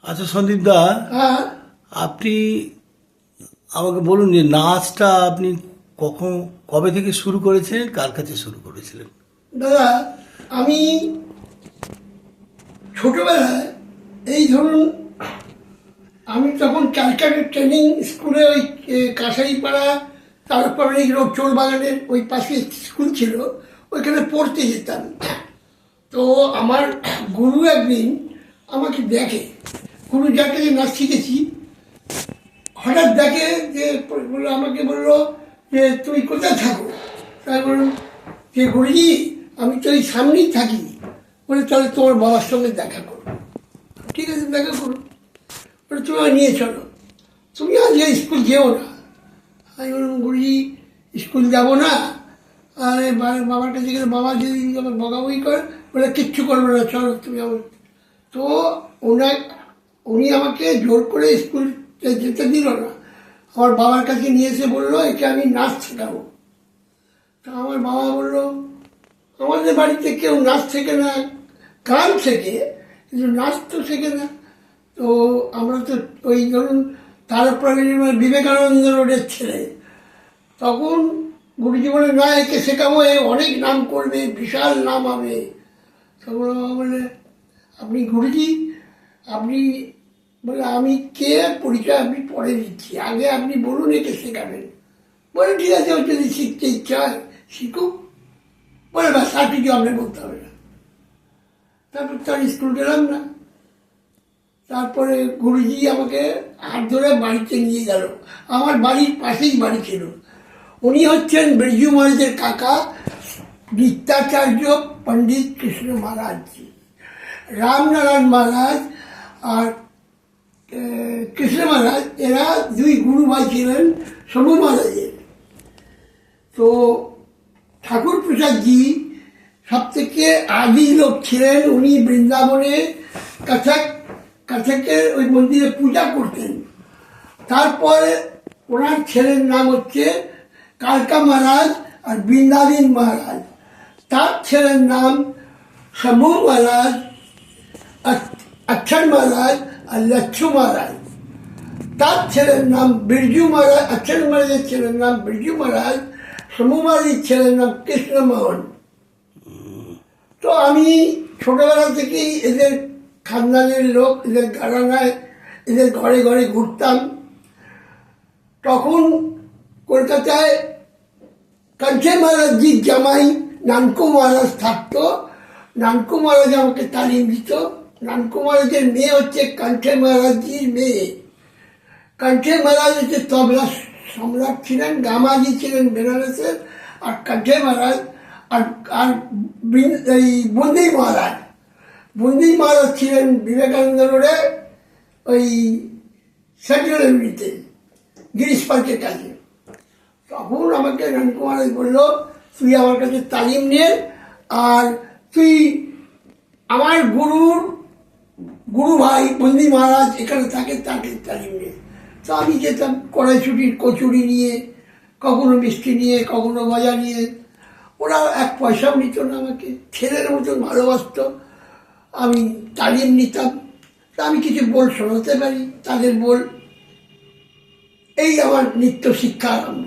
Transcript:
আচ্ছা সন্দীপ দা, হ্যাঁ আপনি আমাকে বলুন যে নাচটা আপনি কখন কবে থেকে শুরু করেছিলেন, কার কাছে শুরু করেছিলেন? দাদা, আমি ছোটবেলায় এই ধরুন, আমি তখন ক্যালকাটা ট্রেনিং স্কুলে ওই কাঁসাইপাড়া তারপরে রোড চোর বাগানের ওই পাশে স্কুল ছিল, ওইখানে পড়তে যেতাম। তো আমার গুরু একদিন আমাকে দেখে, গুরু যার কাছে নাচ শিখেছি, হঠাৎ দেখে যে বললো, আমাকে বললো যে তুমি কোথায় থাকো। তাই বললাম যে গুরুজি আমি তো এই সামনেই থাকি। বলে তাহলে তোমার বাবার সঙ্গে দেখা করো। ঠিক আছে, দেখা করো। বলে তুমি আমায় নিয়ে চলো, তুমি আজকে স্কুল যেও না। আমি বললাম গুরুজি স্কুল যাবো না, আর বাবার কাছে গেলে বাবা যদি আমার বকাবকি করে, বলে কিচ্ছু করবে না, চলো তুমি আমার। তো উনি আমাকে জোর করে স্কুল যেতে দিল না, আমার বাবার কাছে নিয়ে এসে বললো একে আমি নাচ শেখাবো। তা আমার বাবা বললো আমাদের বাড়িতে কেউ নাচ শেখে না, গান শেখে, কিন্তু নাচ তো শেখে না। তো আমরা তো ওই ধরুন তারপরে বিবেকানন্দ রোডের ছেলে। তখন গুরুজি বলে না, একে শেখাবো, এ অনেক নাম করবে, বিশাল নাম হবে। তখন বাবা বলে আপনি গুরুজি, আপনি বলে আমি কে পরিচয় আপনি পরে দিচ্ছি, আগে আপনি বলুন একে শেখাবেন। বলে ঠিক আছে, ও যদি শিখতে ইচ্ছা হয় শিখুক। বলে ব্যাস, আর কিছু আপনার বলতে হবে না। তারপর তার স্কুল গেলাম না। তারপরে গুরুজি আমাকে হাত ধরে বাড়িতে নিয়ে গেল। আমার বাড়ির পাশেই বাড়ি ছিল। উনি হচ্ছেন বিরজু মহারাজের কাকা, নিত্যাচার্য পণ্ডিত কৃষ্ণ মহারাজজি। রামনারায়ণ মহারাজ আর কৃষ্ণ মহারাজ, এরা দুই গুরু ভাই ছিলেন শম্ভু মহারাজের। তো ঠাকুর প্রসাদজি সব থেকে আদি লোক ছিলেন। উনি বৃন্দাবনে কাছাকের ওই মন্দিরে পূজা করতেন। তারপরে ওনার ছেলের নাম হচ্ছে কালকা মহারাজ আর বৃন্দাবীন মহারাজ। তার ছেলের নাম শম্ভু মহারাজ, অক্ষর মহারাজ আর লচ্ছু মহারাজ। তার ছেলের নাম বিরজু মহারাজ, অক্ষর মহারাজের ছেলের নাম বিরজু মহারাজ, শম্ভু মহারাজের ছেলের নাম কৃষ্ণমোহন। তো আমি ছোটবেলা থেকেই এদের খানদানের লোক, এদের ঘরানায়, এদের ঘরে ঘরে ঘুরতাম। তখন কলকাতায় কাঞ্চে মহারাজজির জামাই নানকু মহারাজ থাকতো। নানকু মহারাজ আমাকে তালিম দিত। নানকু মহারাজের মেয়ে হচ্ছে কাঞ্চে মহারাজজির মেয়ে। কাঞ্চে মহারাজ হচ্ছে তবলা সম্রাট ছিলেন, গামাজি ছিলেন বেনারসের, আর কাঞ্চে মহারাজ আর আর এই বন্দি মহারাজ। বন্দি মহারাজ ছিলেন বিবেকানন্দ রোডে ওই সেক্রেটারিতে, গিরিশ পার্কের কাছে। তখন আমাকে নানকু মহারাজ বললো তুই আমার কাছে তালিম নে, আর তুই আমার গুরু ভাই বন্দি মহারাজ এখানে থাকে, তাকে তালিম নে। তো আমি যেতাম কড়াইশুটির কচুরি নিয়ে, কখনো মিষ্টি নিয়ে, কখনো গজা নিয়ে। ওরা এক পয়সাও নিত না, আমাকে ছেলের মতন ভালোবাসত। আমি তালিম নিতাম। তা আমি কিছু বল শোনাতে পারি, তাদের বল। এই আমার নিত্য শিক্ষা আরম্ভ।